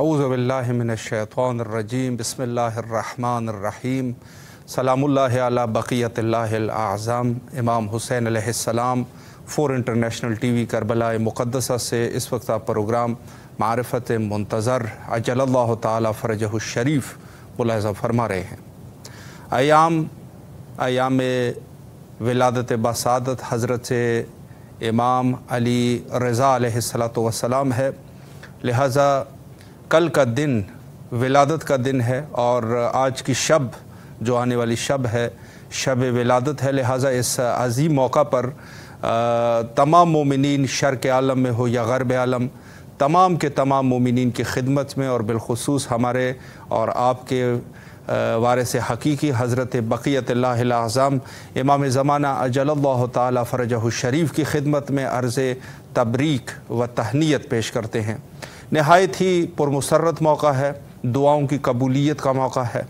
اعوذ باللہ من الشیطان الرجیم بسم اللہ الرحمن الرحیم سلام اللہ علی بقیت اللہ الاعظم۔ امام حسین علیہ السلام 4 انٹرنیشنل ٹی وی کربلا مقدسہ سے اس وقت آپ پروگرام معرفت منتظر عجل اللہ تعالی فرجہ الشریف ملاحظہ فرما رہے ہیں۔ ایام ولادت باسعادت حضرت امام علی رضا علیہ السلام ہے، لہٰذا کل کا دن ولادت کا دن ہے اور آج کی شب جو آنے والی شب ہے شب ولادت ہے، لہٰذا اس عظیم موقع پر تمام مومنین شرق عالم میں ہو یا غرب عالم، تمام کے تمام مومنین کی خدمت میں اور بالخصوص ہمارے اور آپ کے وارث حقیقی حضرت بقیت اللہ الاعظم امام زمانہ اجل اللہ تعالی فرجہ الشریف کی خدمت میں عرض تبریک و تہنیت پیش کرتے ہیں۔ نہایت ہی پرمسرت موقع ہے، دعاؤں کی قبولیت کا موقع ہے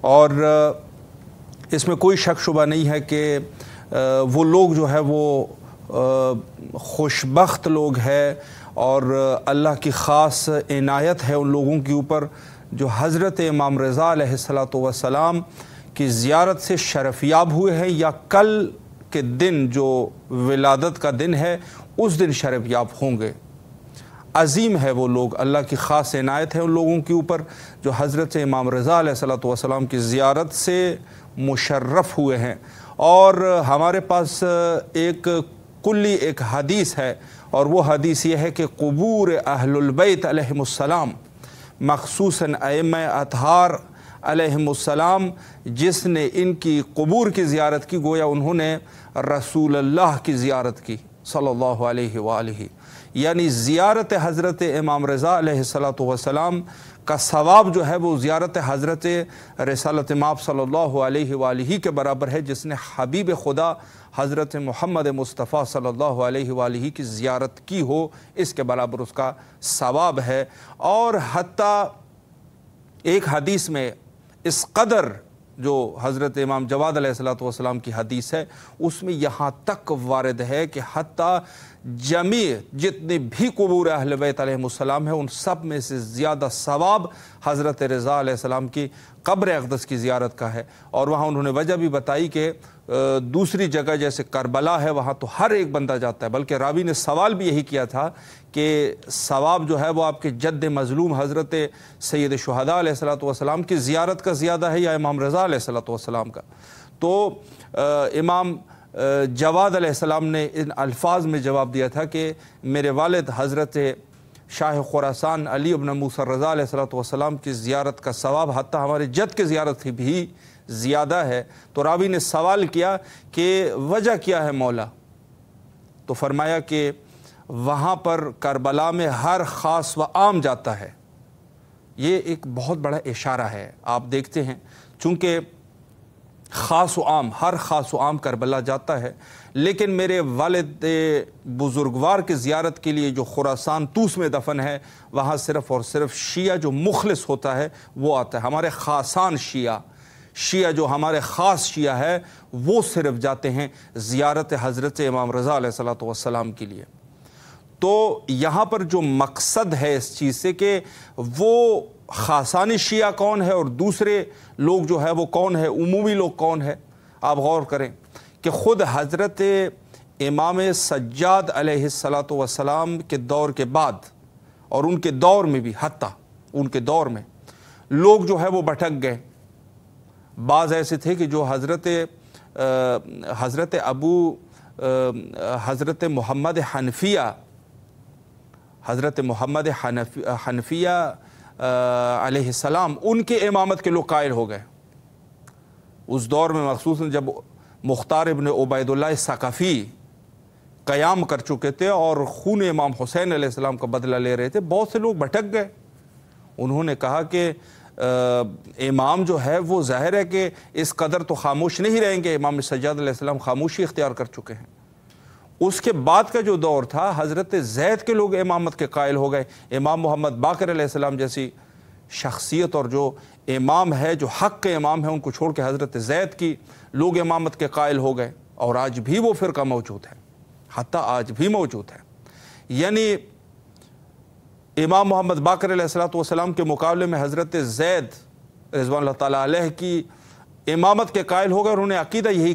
اور اس میں کوئی شک شبہ نہیں ہے کہ وہ لوگ جو ہے وہ خوشبخت لوگ ہیں اور اللہ کی خاص عنایت ہے ان لوگوں کے اوپر جو حضرت امام رضا علیہ السلام کی زیارت سے شرفیاب ہوئے ہیں یا کل کے دن جو ولادت کا دن ہے اس دن شرفیاب ہوں گے۔ عظیم ہے وہ لوگ، اللہ کی خاص عنایت ہے ان لوگوں کے اوپر جو حضرت امام رضا علیہ السلام کی زیارت سے مشرف ہوئے ہیں۔ اور ہمارے پاس ایک حدیث ہے اور وہ حدیث یہ ہے کہ قبور اہل البیت علیہم السلام مخصوصاً ائمہ اطہار علیہم السلام جس نے ان کی قبور کی زیارت کی گویا انہوں نے رسول اللہ کی زیارت کی صلی اللہ علیہ وآلہ، یعنی زیارت حضرت امام رضا علیہ السلام کا ثواب جو ہے وہ زیارت حضرت رسالت مآب صلی اللہ علیہ وآلہ کے برابر ہے جس نے حبیب خدا حضرت محمد مصطفیٰ صلی اللہ علیہ وآلہ کی زیارت کی ہو، اس کے برابر اس کا ثواب ہے۔ اور حتیٰ ایک حدیث میں اس قدر جو حضرت امام جواد علیہ السلام کی حدیث ہے اس میں یہاں تک وارد ہے کہ حتیٰ جمیع جتنے بھی قبور اہل بیت علیہ السلام ہیں ان سب میں سے زیادہ ثواب حضرت رضا علیہ السلام کی قبر اقدس کی زیارت کا ہے۔ اور وہاں انہوں نے وجہ بھی بتائی کہ دوسری جگہ جیسے کربلا ہے وہاں تو ہر ایک بندہ جاتا ہے، بلکہ راوی نے سوال بھی یہی کیا تھا کہ ثواب جو ہے وہ آپ کے جد مظلوم حضرت سید شہداء علیہ السلام کی زیارت کا زیادہ ہے یا امام رضا علیہ السلام کا؟ تو امام جواد علیہ السلام نے ان الفاظ میں جواب دیا تھا کہ میرے والد حضرت شاہ خراسان علی ابن موسیٰ رضا علیہ السلام کی زیارت کا ثواب حتیٰ ہمارے جد کے زیارت سے بھی زیادہ ہے۔ تو راوی نے سوال کیا کہ وجہ کیا ہے مولا؟ تو فرمایا کہ وہاں پر کربلا میں ہر خاص و عام جاتا ہے۔ یہ ایک بہت بڑا اشارہ ہے، آپ دیکھتے ہیں چونکہ خاص و عام ہر خاص و عام کربلا جاتا ہے، لیکن میرے والد بزرگوار کی زیارت کے لیے جو خراسان طوس میں دفن ہے وہاں صرف اور صرف شیعہ جو مخلص ہوتا ہے وہ آتا ہے، ہمارے خاصان شیعہ جو ہمارے خاص شیعہ ہے وہ صرف جاتے ہیں زیارت حضرت امام رضا علیہ السلام کے لیے۔ تو یہاں پر جو مقصد ہے اس چیز سے کہ وہ خاصانی شیعہ کون ہے اور دوسرے لوگ جو ہے وہ کون ہے، عمومی لوگ کون ہے، آپ غور کریں کہ خود حضرت امام سجاد علیہ السلام کے دور کے بعد اور ان کے دور میں بھی حتیٰ ان کے دور میں لوگ جو ہے وہ بھٹک گئے۔ بعض ایسے تھے کہ جو حضرت محمد حنفیہ علیہ السلام ان کے امامت کے لوگ قائل ہو گئے اس دور میں، مخصوصاً جب مختار ابن عبید اللہ ثقفی قیام کر چکے تھے اور خون امام حسین علیہ السلام کا بدلہ لے رہے تھے، بہت سے لوگ بھٹک گئے۔ انہوں نے کہا کہ امام جو ہے وہ ظاہر ہے کہ اس قدر تو خاموش نہیں رہیں گے، امام سجاد علیہ السلام خاموشی اختیار کر چکے ہیں۔ اس کے بعد کا جو دور تھا حضرت زید کے لوگ امامت کے قائل ہو گئے، امام محمد باقر علیہ السلام جیسی شخصیت اور جو امام ہے جو حق کے امام ہے ان کو چھوڑ کے حضرت زید کی لوگ امامت کے قائل ہو گئے، اور آج بھی وہ فرقہ موجود ہے، حتیٰ آج بھی موجود ہے۔ یعنی امام محمد باقر علیہ السلام کے مقابلے میں حضرت زید رضوان اللہ تعالیٰ علیہ کی امامت کے قائل ہوگا، اور انہیں عقیدہ یہی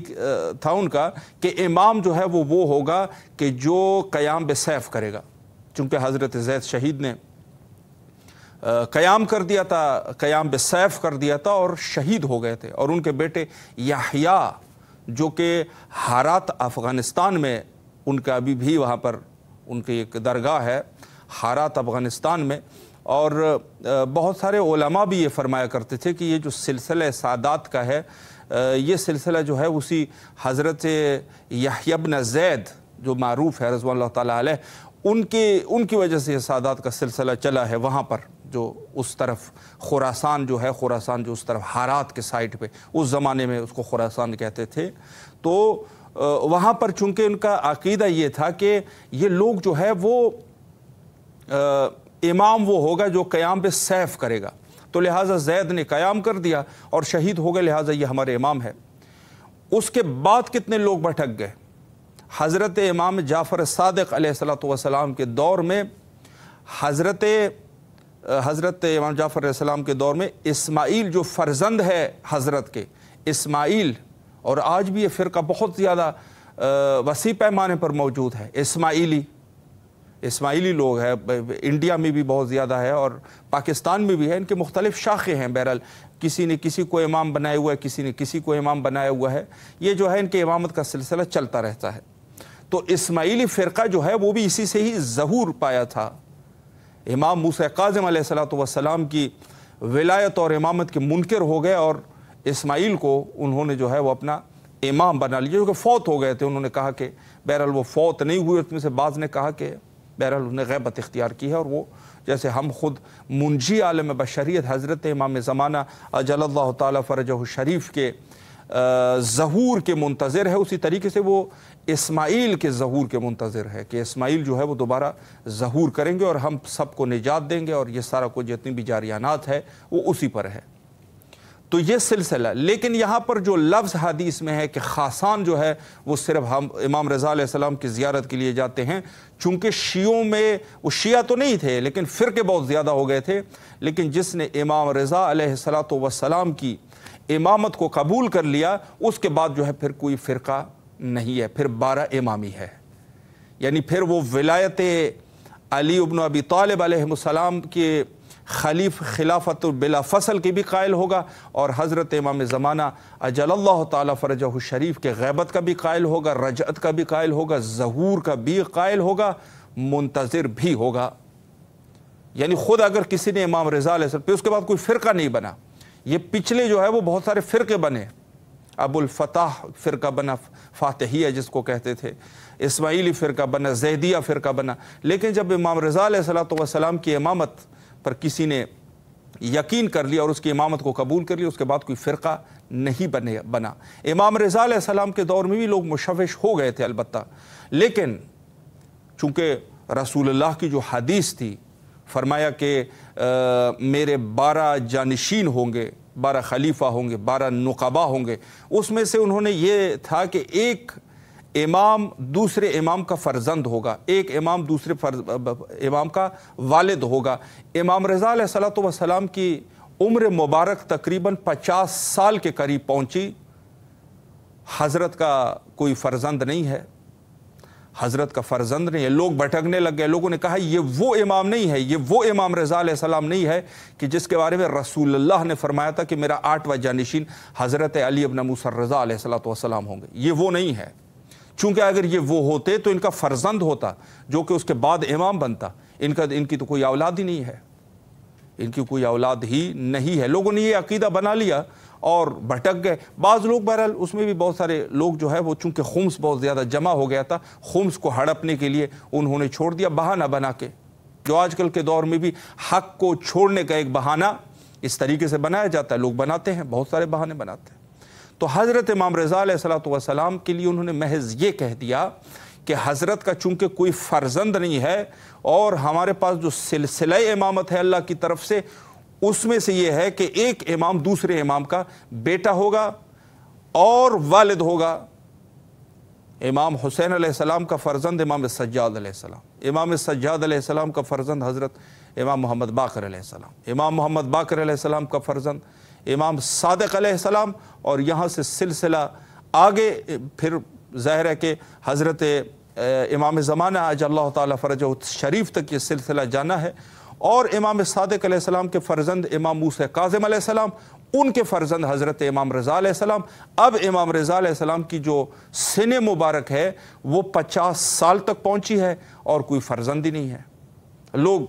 تھا ان کا کہ امام جو ہے وہ ہوگا کہ جو قیام بسیف کرے گا، چونکہ حضرت زید شہید نے قیام کر دیا تھا، قیام بسیف کر دیا تھا اور شہید ہو گئے تھے، اور ان کے بیٹے یحییٰ جو کہ ہارات افغانستان میں ان کا ابھی بھی وہاں پر ان کی ایک درگاہ ہے ہارات افغانستان میں، اور بہت سارے علماء بھی یہ فرمایا کرتے تھے کہ یہ جو سلسلہ سادات کا ہے یہ سلسلہ جو ہے اسی حضرت یحییٰ بن زید جو معروف ہے رضوان اللہ تعالیٰ علیہ ان کی وجہ سے یہ سادات کا سلسلہ چلا ہے وہاں پر، جو اس طرف خراسان جو ہے، خراسان جو اس طرف ہارات کے سائٹ پہ، اس زمانے میں اس کو خراسان کہتے تھے، تو وہاں پر چونکہ ان کا عقیدہ یہ تھا کہ یہ لوگ جو ہے وہ امام وہ ہوگا جو قیام پہ سیف کرے گا، تو لہٰذا زید نے قیام کر دیا اور شہید ہو گئے، لہٰذا یہ ہمارے امام ہے۔ اس کے بعد کتنے لوگ بھٹک گئے؟ حضرت امام جعفر صادق علیہ السلام کے دور میں حضرت امام جعفر علیہ السلام کے دور میں اسماعیل جو فرزند ہے حضرت کے، اسماعیل، اور آج بھی یہ فرقہ بہت زیادہ وسیع پیمانے پر موجود ہے، اسماعیلی لوگ ہیں، انڈیا میں بھی بہت زیادہ ہے اور پاکستان میں بھی ہے، ان کے مختلف شاخیں ہیں، بہرحال کسی نے کسی کو امام بنایا ہوا ہے، کسی نے کسی کو امام بنایا ہوا ہے، یہ جو ہے ان کے امامت کا سلسلہ چلتا رہتا ہے۔ تو اسماعیلی فرقہ جو ہے وہ بھی اسی سے ہی ظہور پایا تھا۔ امام موسیٰ کاظم علیہ السلام کی ولایت اور امامت کے منکر ہو گئے، اور اسماعیل کو انہوں نے جو ہے وہ اپنا امام بنا لیا، جو کہ فوت ہو گئے تھے۔ انہوں نے کہا کہ بہرحال وہ فوت نہیں ہوئے، اس میں سے بعض نے کہا کہ بہرحال انہوں نے غیبت اختیار کی ہے، اور وہ جیسے ہم خود منجی عالم بشریت حضرت امام زمانہ اجل اللہ تعالیٰ فرجہ شریف کے ظہور کے منتظر ہے، اسی طریقے سے وہ اسماعیل کے ظہور کے منتظر ہے کہ اسماعیل جو ہے وہ دوبارہ ظہور کریں گے اور ہم سب کو نجات دیں گے، اور یہ سارا کچھ جتنی بھی جاریانات ہے وہ اسی پر ہے۔ تو یہ سلسلہ، لیکن یہاں پر جو لفظ حدیث میں ہے کہ خاصان جو ہے وہ صرف ہم امام رضا علیہ السلام کی زیارت کے لیے جاتے ہیں، چونکہ شیعوں میں وہ شیعہ تو نہیں تھے لیکن فرقے بہت زیادہ ہو گئے تھے، لیکن جس نے امام رضا علیہ السلام کی امامت کو قبول کر لیا اس کے بعد جو ہے پھر کوئی فرقہ نہیں ہے، پھر 12 امامی ہے، یعنی پھر وہ ولایت علی ابن ابی طالب علیہ السلام کے خلافت بلا فصل کی بھی قائل ہوگا، اور حضرت امام زمانہ اجل اللہ تعالیٰ فرجہ شریف کے غیبت کا بھی قائل ہوگا، رجعت کا بھی قائل ہوگا، ظہور کا بھی قائل ہوگا، منتظر بھی ہوگا۔ یعنی خود اگر کسی نے امام رضا علیہ السلام پہ اس کے بعد کوئی فرقہ نہیں بنا، یہ پچھلے جو ہے وہ بہت سارے فرقے بنے، ابو الفتح فرقہ بنا، فاتحیہ جس کو کہتے تھے، اسماعیلی فرقہ بنا، زیدیہ فرقہ بنا، لیکن جب امام رضا علیہ السلام کی امامت پر کسی نے یقین کر لیا اور اس کی امامت کو قبول کر لیا، اس کے بعد کوئی فرقہ نہیں بنا۔ امام رضا علیہ السلام کے دور میں بھی لوگ مشوش ہو گئے تھے البتہ، لیکن چونکہ رسول اللہ کی جو حدیث تھی، فرمایا کہ میرے 12 جانشین ہوں گے، 12 خلیفہ ہوں گے، 12 نقبا ہوں گے، اس میں سے انہوں نے یہ تھا کہ ایک امام دوسرے امام کا فرزند ہوگا، ایک امام دوسرے امام کا والد ہوگا۔ امام رضا علیہ السلام کی عمر مبارک تقریباً 50 سال کے قریب پہنچی، حضرت کا کوئی فرزند نہیں ہے، حضرت کا فرزند نہیں ہے۔ لوگ بھٹکنے لگ گئے، لوگوں نے کہا یہ وہ امام نہیں ہے، یہ وہ امام رضا علیہ السلام نہیں ہے کہ جس کے بارے میں رسول اللہ نے فرمایا تھا کہ میرا 8واں جانشین حضرت علی ابن موسیٰ الرضا علیہ السلام ہوں گے، یہ وہ نہیں ہے۔ چونکہ اگر یہ وہ ہوتے تو ان کا فرزند ہوتا جو کہ اس کے بعد امام بنتا، ان کی تو کوئی اولاد ہی نہیں ہے، ان کی کوئی اولاد ہی نہیں ہے۔ لوگوں نے یہ عقیدہ بنا لیا اور بھٹک گئے۔ بعض لوگ بہرحال اس میں بھی بہت سارے لوگ جو ہے وہ چونکہ خمس بہت زیادہ جمع ہو گیا تھا، خمس کو ہڑپنے کے لیے انہوں نے چھوڑ دیا بہانہ بنا کے، جو آج کل کے دور میں بھی حق کو چھوڑنے کا ایک بہانہ اس طریقے سے بنایا جاتا ہے، لوگ بناتے ہیں، بہت سارے بہانے بناتے ہیں۔ تو حضرت امام رضا علیہ السلام کے لیے انہوں نے محض یہ کہہ دیا کہ حضرت کا چونکہ کوئی فرزند نہیں ہے، اور ہمارے پاس جو سلسلہ امامت ہے اللہ کی طرف سے، اس میں سے یہ ہے کہ ایک امام دوسرے امام کا بیٹا ہوگا اور والد ہوگا۔ امام حسین علیہ السلام کا فرزند امام سجاد علیہ السلام، امام سجاد علیہ السلام کا فرزند حضرت امام محمد باقر علیہ السلام، امام محمد باقر علیہ السلام کا فرزند امام صادق علیہ السلام، اور یہاں سے سلسلہ آگے پھر ظاہر ہے کہ حضرت امام زمانہ اجل اللہ تعالیٰ فرجہ شریف تک یہ سلسلہ جانا ہے، اور امام صادق علیہ السلام کے فرزند امام موسیٰ کاظم علیہ السلام، ان کے فرزند حضرت امام رضا علیہ السلام۔ اب امام رضا علیہ السلام کی جو سن مبارک ہے وہ 50 سال تک پہنچی ہے اور کوئی فرزند ہی نہیں ہے۔ لوگ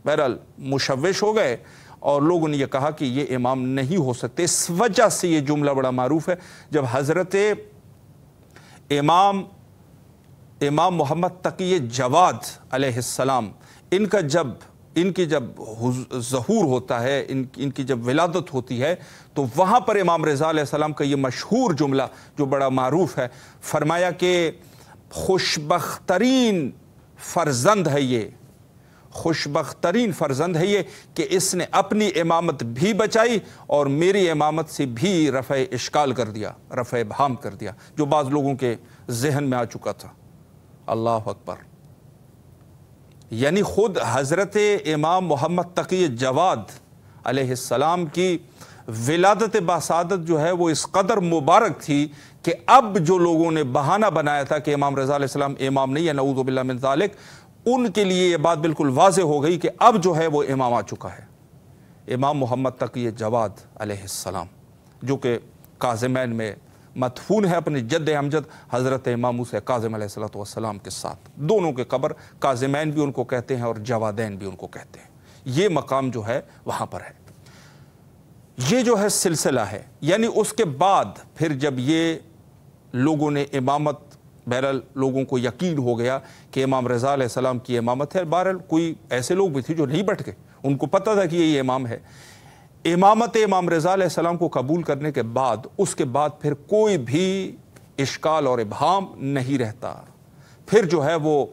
بہرحال مشوش ہو گئے اور لوگوں نے یہ کہا کہ یہ امام نہیں ہو سکتے۔ اس وجہ سے یہ جملہ بڑا معروف ہے، جب حضرت امام محمد تقی جواد علیہ السلام ان کی جب ظہور ہوتا ہے، ان کی جب ولادت ہوتی ہے، تو وہاں پر امام رضا علیہ السلام کا یہ مشہور جملہ جو بڑا معروف ہے، فرمایا کہ خوشبخت ترین فرزند ہے یہ، خوشبخت ترین فرزند ہے یہ کہ اس نے اپنی امامت بھی بچائی اور میری امامت سے بھی رفع اشکال کر دیا، رفع ابہام کر دیا، جو بعض لوگوں کے ذہن میں آ چکا تھا۔ اللہ اکبر! یعنی خود حضرت امام محمد تقی جواد علیہ السلام کی ولادت باسعادت جو ہے وہ اس قدر مبارک تھی کہ اب جو لوگوں نے بہانہ بنایا تھا کہ امام رضا علیہ السلام امام نہیں ہے، نعوذ باللہ من ذالک، ان کے لیے یہ بات بالکل واضح ہو گئی کہ اب جو ہے وہ امام آ چکا ہے، امام محمد تقی جواد علیہ السلام، جو کہ کاظمین میں مدفون ہے اپنے جد امجد حضرت امام موسیٰ کاظم علیہ السلام کے ساتھ۔ دونوں کے قبر کاظمین بھی ان کو کہتے ہیں اور جوادین بھی ان کو کہتے ہیں، یہ مقام جو ہے وہاں پر ہے۔ یہ جو ہے سلسلہ ہے، یعنی اس کے بعد پھر جب یہ لوگوں نے امامت، بہرحال لوگوں کو یقین ہو گیا کہ امام رضا علیہ السلام کی امامت ہے، بہرحال کوئی ایسے لوگ بھی تھے جو نہیں بٹ گئے، ان کو پتہ تھا کہ یہ امام ہے۔ امامت امام رضا علیہ السلام کو قبول کرنے کے بعد اس کے بعد پھر کوئی بھی اشکال اور ابہام نہیں رہتا۔ پھر جو ہے وہ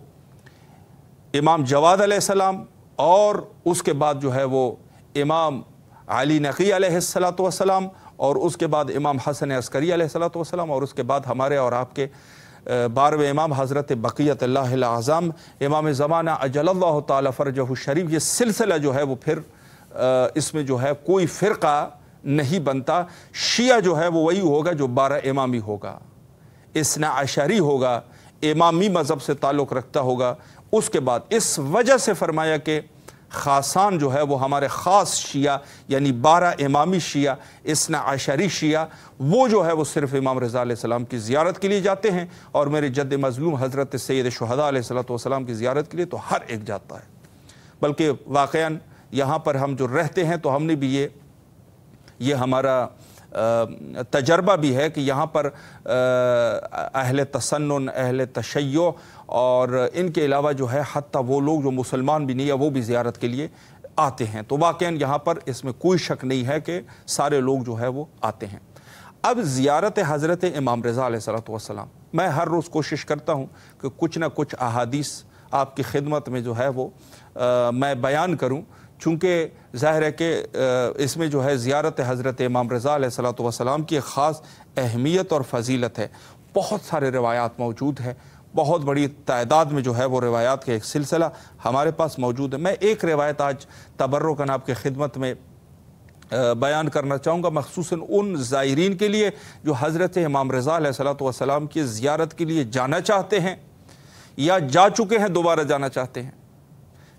امام جواد علیہ السلام، اور اس کے بعد جو ہے وہ امام علی نقی علیہ السلام، اور اس کے بعد امام حسن عسکری علیہ السلام، اور اس کے بعد ہمارے اور آپ کے 12ویں امام حضرت بقیت اللہ الاعظم امام زمانہ اجل اللہ تعالی فرجہ شریف۔ یہ سلسلہ جو ہے وہ پھر اس میں جو ہے کوئی فرقہ نہیں بنتا۔ شیعہ جو ہے وہ وہی ہوگا جو 12 امامی ہوگا، اثنا عشری ہوگا، امامی مذہب سے تعلق رکھتا ہوگا۔ اس کے بعد اس وجہ سے فرمایا کہ خاصان جو ہے وہ ہمارے خاص شیعہ، یعنی 12 امامی شیعہ، اثنا عشری شیعہ، وہ جو ہے وہ صرف امام رضا علیہ السلام کی زیارت کے لیے جاتے ہیں، اور میرے جد مظلوم حضرت سید شہداء علیہ السلام کی زیارت کے لیے تو ہر ایک جاتا ہے۔ بلکہ واقعاً یہاں پر ہم جو رہتے ہیں تو ہم نے بھی یہ ہمارا تجربہ بھی ہے کہ یہاں پر اہل تسنن، اہل تشیع اور ان کے علاوہ جو ہے حتیٰ وہ لوگ جو مسلمان بھی نہیں ہے وہ بھی زیارت کے لیے آتے ہیں۔ تو واقعاً یہاں پر اس میں کوئی شک نہیں ہے کہ سارے لوگ جو ہے وہ آتے ہیں۔ اب زیارت حضرت امام رضا علیہ السلام، میں ہر روز کوشش کرتا ہوں کہ کچھ نہ کچھ احادیث آپ کی خدمت میں جو ہے وہ میں بیان کروں، چونکہ ظاہر ہے کہ اس میں جو ہے زیارت حضرت امام رضا علیہ السلام کی ایک خاص اہمیت اور فضیلت ہے۔ بہت سارے روایات موجود ہیں، بہت بڑی تعداد میں جو ہے وہ روایات کا ایک سلسلہ ہمارے پاس موجود ہے۔ میں ایک روایت آج تبرکاً آپ کی خدمت میں بیان کرنا چاہوں گا، مخصوصاً ان زائرین کے لیے جو حضرت امام رضا علیہ السلام کی زیارت کے لیے جانا چاہتے ہیں یا جا چکے ہیں، دوبارہ جانا چاہتے ہیں،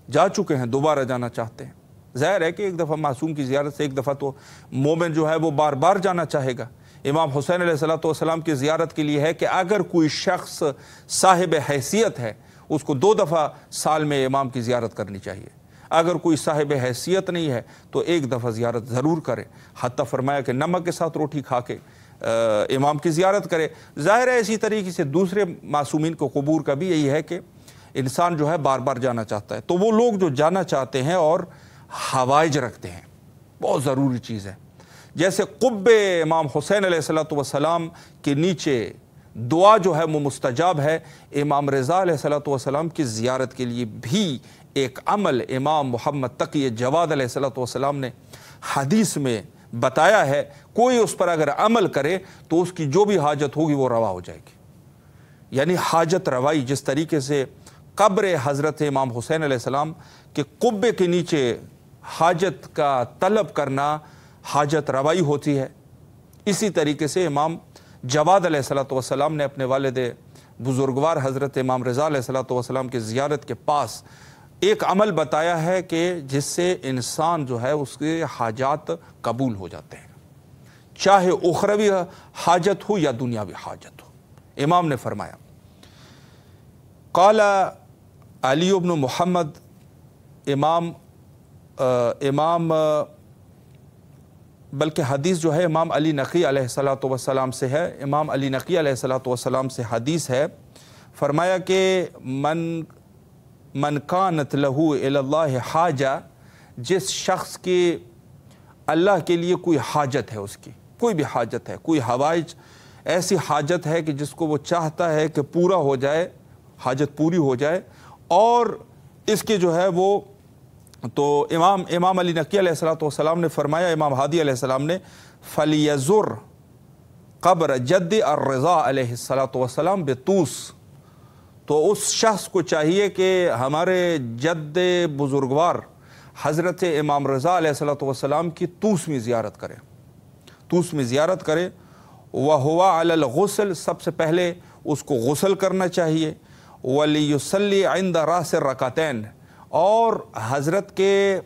جا چکے ہیں دوبارہ جانا چاہتے ہیں۔ ظاہر ہے کہ ایک دفعہ معصوم کی زیارت سے ایک دفعہ تو مومن جو ہے وہ بار بار جانا چاہے گا۔ امام حسین علیہ السلام کی زیارت کے لیے ہے کہ اگر کوئی شخص صاحب حیثیت ہے اس کو 2 دفعہ سال میں امام کی زیارت کرنی چاہیے، اگر کوئی صاحب حیثیت نہیں ہے تو ایک دفعہ زیارت ضرور کرے، حتیٰ فرمایا کہ نمک کے ساتھ روٹی کھا کے امام کی زیارت کرے۔ ظاہر ہے اسی طریقے سے دوسرے معصومین کو قبور کا بھی یہی ہے کہ انسان جو ہے بار بار جانا چاہتا ہے، تو وہ لوگ جو جانا چاہتے ہیں اور حوائج رکھتے ہیں، بہت ضروری چیز ہے، جیسے قبے امام حسین علیہ السلام کے نیچے دعا جو ہے وہ مستجاب ہے، امام رضا علیہ السلام کی زیارت کے لیے بھی ایک عمل امام محمد تقی جواد علیہ السلام نے حدیث میں بتایا ہے، کوئی اس پر اگر عمل کرے تو اس کی جو بھی حاجت ہوگی وہ روا ہو جائے گی۔ یعنی حاجت روائی، جس طریقے سے قبر حضرت امام حسین علیہ السلام کہ قبے کے نیچے حاجت کا طلب کرنا حاجت روائی ہوتی ہے۔ اسی طریقے سے امام جواد علیہ الصلوۃ والسلام نے اپنے والد بزرگوار حضرت امام رضا علیہ الصلوۃ والسلام کی زیارت کے پاس ایک عمل بتایا ہے کہ جس سے انسان جو ہے اس کے حاجات قبول ہو جاتے ہیں، چاہے اخروی حاجت ہو یا دنیاوی حاجت ہو۔ امام نے فرمایا، قال علی بن محمد، امام بلکہ حدیث جو ہے امام علی نقی علیہ الصلوۃ والسلام سے ہے، امام علی نقی علیہ الصلوۃ والسلام سے حدیث ہے، فرمایا کہ من کانت لہ الی اللہ حاجہ، جس شخص کی اللہ کے لیے کوئی حاجت ہے، اس کی کوئی بھی حاجت ہے، کوئی حوائج ایسی حاجت ہے کہ جس کو وہ چاہتا ہے کہ پورا ہو جائے، حاجت پوری ہو جائے، اور اس کے جو ہے وہ تو امام علی نقی علیہ الصلوۃ والسلام نے فرمایا، امام ہادی علیہ السلام نے، فَلْيَزُرْ قبر جد الرضا علیہ الصلوۃ والسلام بطوس، تو اس شخص کو چاہیے کہ ہمارے جد بزرگوار حضرت امام رضا علیہ الصلوۃ والسلام کی طوس میں زیارت کرے، طوس میں زیارت کرے۔ وَهُوَ عَلَى الْغُسْلِ، سب سے پہلے اس کو غسل کرنا چاہیے۔ وَلِيُصَلِّ عِنْدَ رَأْسِ الرَّكَعَتَيْنِ، اور حضرت کے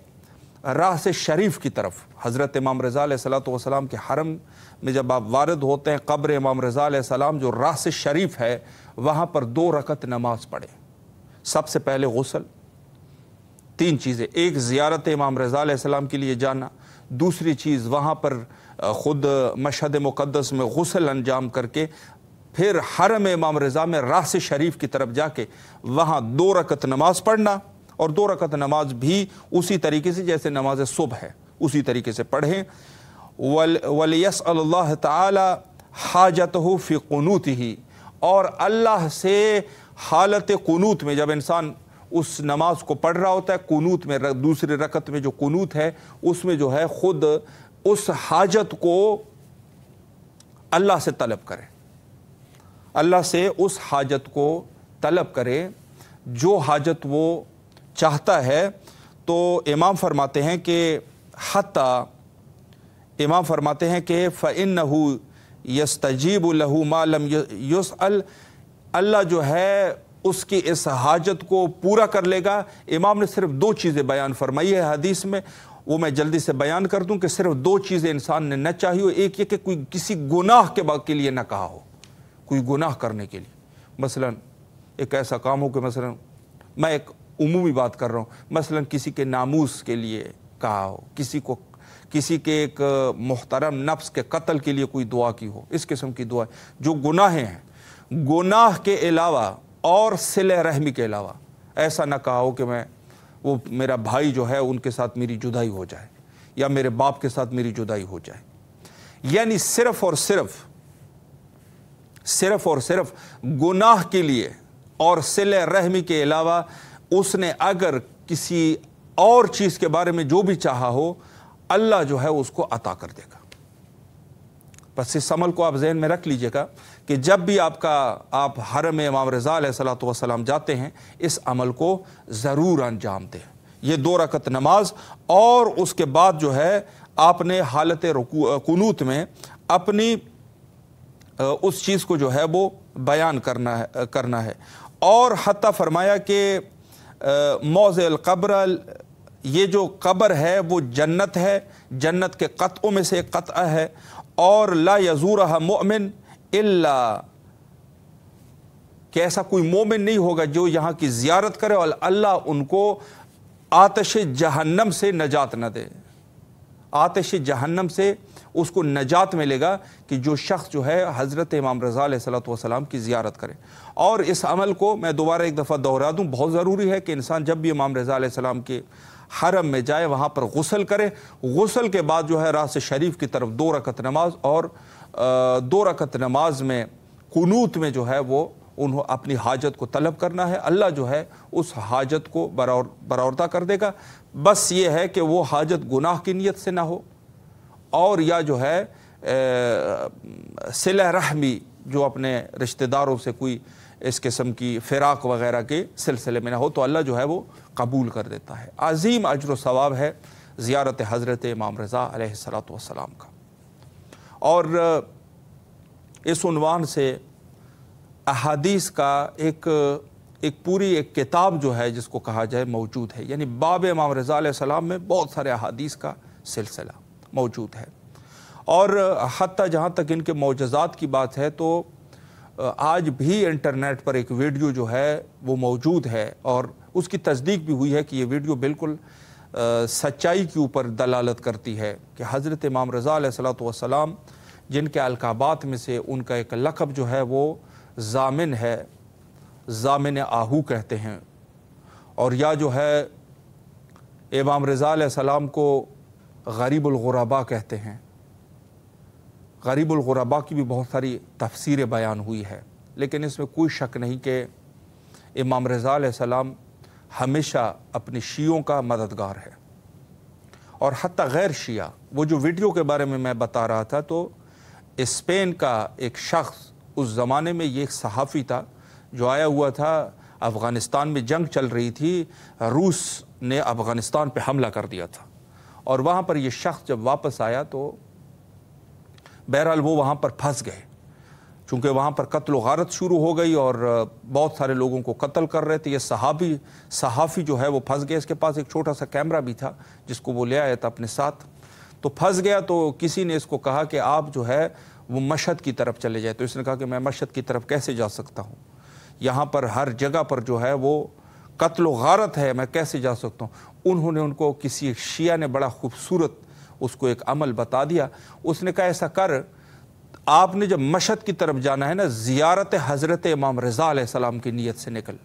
راس شریف کی طرف، حضرت امام رضا علیہ الصلوۃ والسلام کے حرم میں جب آپ وارد ہوتے ہیں، قبر امام رضا علیہ السلام جو راس شریف ہے، وہاں پر 2 رکعت نماز پڑھیں۔ سب سے پہلے غسل، 3 چیزیں، ایک زیارت امام رضا علیہ السلام کے لیے جانا، دوسری چیز وہاں پر خود مشہد مقدس میں غسل انجام کر کے پھر حرم امام رضا میں راس شریف کی طرف جا کے وہاں 2 رکعت نماز پڑھنا، اور 2 رکعت نماز بھی اسی طریقے سے جیسے نماز صبح ہے اسی طریقے سے پڑھیں۔ وَلْيَسْأَلُ اللَّهَ تَعَالَى حَاجَتَهُ فِي قُنُوتِهِ، اور اللہ سے حالت قنوت میں، جب انسان اس نماز کو پڑھ رہا ہوتا ہے، قنوت میں، دوسری رکعت میں جو قنوت ہے، اس میں جو ہے خود اس حاجت کو اللہ سے طلب کرے، اللہ سے اس حاجت کو طلب کرے جو حاجت وہ چاہتا ہے۔ تو امام فرماتے ہیں کہ فَإِنَّهُ يَسْتَجِيبُ لَهُ مَا لَمْ يُسْأَلْ، اللہ جو ہے اس کی اس حاجت کو پورا کر لے گا۔ امام نے صرف 2 چیزیں بیان فرمائی ہے حدیث میں، وہ میں جلدی سے بیان کر دوں کہ صرف 2 چیزیں انسان نے نہ چاہی ہو۔ ایک یہ کہ کوئی کسی گناہ کے لیے نہ کہا ہو، کوئی گناہ کرنے کے لیے، مثلا ایک ایسا کام ہو کہ مثلا میں ایک عمومی بات کر رہا ہوں، مثلا کسی کے ناموس کے لیے کہا ہو، کسی کے ایک محترم نفس کے قتل کے لیے کوئی دعا کی ہو، اس قسم کی دعا، جو گناہیں ہیں، گناہ کے علاوہ اور صلہ رحمی کے علاوہ ایسا نہ کہا ہو کہ وہ میرا بھائی جو ہے ان کے ساتھ میری جدائی ہو جائے، یا میرے باپ کے ساتھ میری جدائی ہو جائے۔ یعنی صرف اور صرف گناہ کے لیے اور صلہ رحمی کے علاوہ اس نے اگر کسی اور چیز کے بارے میں جو بھی چاہا ہو، اللہ جو ہے اس کو عطا کر دے گا۔ بس اس عمل کو آپ ذہن میں رکھ لیجئے گا کہ جب بھی آپ حرم امام رضا علیہ الصلوۃ والسلام جاتے ہیں، اس عمل کو ضرور انجام دیں۔ یہ 2 رکعت نماز، اور اس کے بعد جو ہے آپ نے حالت قنوت میں اپنی اس چیز کو جو ہے وہ بیان کرنا ہے۔ اور حتیٰ فرمایا کہ موضع القبر، یہ جو قبر ہے وہ جنت ہے، جنت کے قطعوں میں سے ایک قطعہ ہے، اور لا یزورها مؤمن الا، کہ ایسا کوئی مومن نہیں ہوگا جو یہاں کی زیارت کرے اور اللہ ان کو آتش جہنم سے نجات نہ دے۔ آتش جہنم سے اس کو نجات ملے گا کہ جو شخص جو ہے حضرت امام رضا علیہ الصلوۃ والسلام کی زیارت کرے۔ اور اس عمل کو میں دوبارہ ایک دفعہ دوہرا دوں، بہت ضروری ہے کہ انسان جب بھی امام رضا علیہ السلام کے حرم میں جائے وہاں پر غسل کرے، غسل کے بعد جو ہے راس شریف کی طرف 2 رکعت نماز، اور 2 رکعت نماز میں قنوت میں جو ہے وہ انہوں اپنی حاجت کو طلب کرنا ہے، اللہ جو ہے اس حاجت کو برآوردہ کر دے گا۔ بس یہ ہے کہ وہ حاجت گناہ کی نیت سے نہ ہو، اور یا جو ہے صلہ رحمی، جو اپنے رشتہ داروں سے کوئی اس قسم کی فراق وغیرہ کے سلسلے میں نہ ہو، تو اللہ جو ہے وہ قبول کر دیتا ہے۔ عظیم اجر و ثواب ہے زیارت حضرت امام رضا علیہ الصلوۃ والسلام کا۔ اور اس عنوان سے احادیث کا ایک پوری ایک کتاب جو ہے جس کو کہا جائے موجود ہے، یعنی باب امام رضا علیہ السلام میں بہت سارے احادیث کا سلسلہ موجود ہے۔ اور حتیٰ جہاں تک ان کے معجزات کی بات ہے تو آج بھی انٹرنیٹ پر ایک ویڈیو جو ہے وہ موجود ہے، اور اس کی تصدیق بھی ہوئی ہے کہ یہ ویڈیو بالکل سچائی کے اوپر دلالت کرتی ہے کہ حضرت امام رضا علیہ الصلوۃ والسلام جن کے القابات میں سے ان کا ایک لقب جو ہے وہ ضامن ہے، ضامن آہو کہتے ہیں، اور یا جو ہے امام رضا علیہ السلام کو غریب الغرباء کہتے ہیں۔ غریب الغرباء کی بھی بہت ساری تفسیریں بیان ہوئی ہے، لیکن اس میں کوئی شک نہیں کہ امام رضا علیہ السلام ہمیشہ اپنے شیعوں کا مددگار ہے، اور حتیٰ غیر شیعہ۔ وہ جو ویڈیو کے بارے میں بتا رہا تھا، تو اسپین کا ایک شخص، اس زمانے میں یہ ایک صحافی تھا جو آیا ہوا تھا، افغانستان میں جنگ چل رہی تھی، روس نے افغانستان پہ حملہ کر دیا تھا، اور وہاں پر یہ شخص جب واپس آیا تو بہرحال وہ وہاں پر پھنس گئے، چونکہ وہاں پر قتل و غارت شروع ہو گئی اور بہت سارے لوگوں کو قتل کر رہے تھے۔ یہ صحافی جو ہے وہ پھنس گیا، اس کے پاس ایک چھوٹا سا کیمرہ بھی تھا جس کو وہ لے آیا تھا اپنے ساتھ، تو پھنس گیا۔ تو کسی نے اس کو کہا کہ آپ جو ہے وہ مشہد کی طرف چلے جائے، تو اس نے کہا کہ میں مشہد کی طرف کیسے جا سکتا ہوں، یہاں پر ہر جگہ پر جو ہے وہ قتل و غارت ہے، میں کیسے جا سکتا ہوں۔ انہوں نے ان کو کسی ایک شیعہ نے بڑا خوبصورت اس کو ایک عمل بتا دیا۔ اس نے کہا ایسا کر، آپ نے جب مشہد کی طرف جانا ہے نا، زیارت حضرت امام رضا علیہ السلام کی نیت سے نکل،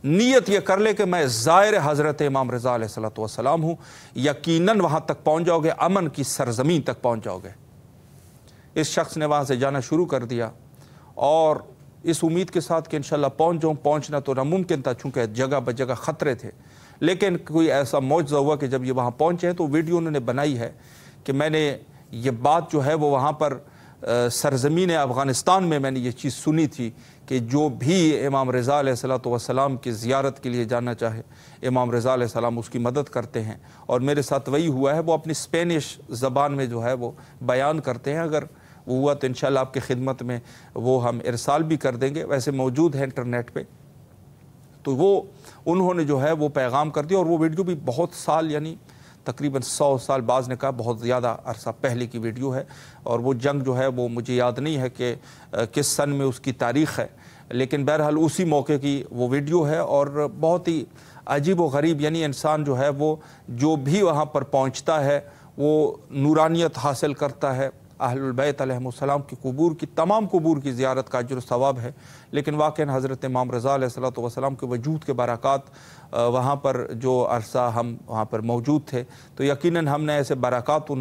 نیت یہ کر لے کہ میں زائر حضرت امام رضا علیہ السلام ہوں، یقیناً وہاں تک پہنچ جاؤ گے، امن کی سرزمین تک پہنچ جاؤ گے۔ اس شخص نے وہاں سے جانا شروع کر دیا، اور اس امید کے ساتھ کہ انشاءاللہ پہنچ جاؤں۔ پہنچنا تو ناممکن تھا چونکہ جگہ بجگہ خطرے تھے، لیکن کوئی ایسا معجزہ ہوا کہ جب یہ وہاں پہنچے ہیں، تو ویڈیو انہوں نے بنائی ہے کہ میں نے یہ بات جو ہے وہ وہاں پر سرزمین افغانستان میں میں نے یہ چیز سنی تھی کہ جو بھی امام رضا علیہ السلام کی زیارت کے لیے جانا چاہے، امام رضا علیہ السلام اس کی مدد کرتے ہیں، اور میرے ساتھ وہی ہوا ہے۔ وہ اپنی اسپینش زبان میں جو ہے وہ بیان کرتے ہیں، اگر وہ ہوا تو انشاءاللہ آپ کی خدمت میں وہ ہم ارسال بھی کر دیں گے، ویسے موجود ہے انٹرنیٹ پہ۔ تو وہ انہوں نے جو ہے وہ پیغام کر دیا، اور وہ ویڈیو بھی بہت سال، یعنی تقریباً 100 سال، بعض نے کہا بہت زیادہ عرصہ پہلے کی ویڈیو ہے، اور وہ جنگ جو ہے وہ مجھے یاد نہیں ہے کہ کس سن میں اس کی تاریخ ہے، لیکن بہرحال اسی موقع کی وہ ویڈیو ہے، اور بہت ہی عجیب و غریب، یعنی انسان جو ہے وہ جو بھی وہاں پر پہنچتا ہے وہ نورانیت حاصل کرتا ہے۔ اہل البیت علیہ السلام کی قبور کی، تمام قبور کی زیارت کا اجر و ثواب ہے، لیکن واقعاً حضرت امام رضا علیہ السلام کے وجود کے برکات وہاں پر جو عرصہ ہم وہاں پر موجود تھے، تو یقیناً ہم نے ایسے برکات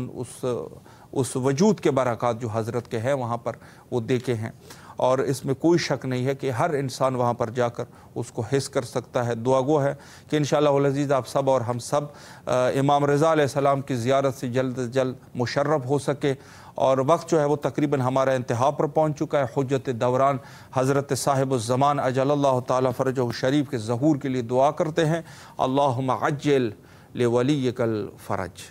اس وجود کے برکات جو حضرت کے ہیں وہاں پر وہ دیکھے ہیں، اور اس میں کوئی شک نہیں ہے کہ ہر انسان وہاں پر جا کر اس کو حس کر سکتا ہے۔ دعا گو ہے کہ انشاءاللہ العزیز آپ سب اور ہم سب امام رضا علیہ السلام کی زیارت سے جلد از جلد مشرف ہو سکے، اور وقت جو ہے وہ تقریباً ہمارا انتہا پر پہنچ چکا ہے۔ حجت دوران حضرت صاحب الزمان اجل اللہ تعالی فرجہ شریف کے ظہور کے لیے دعا کرتے ہیں، اللہم عجل لولیک الفرج۔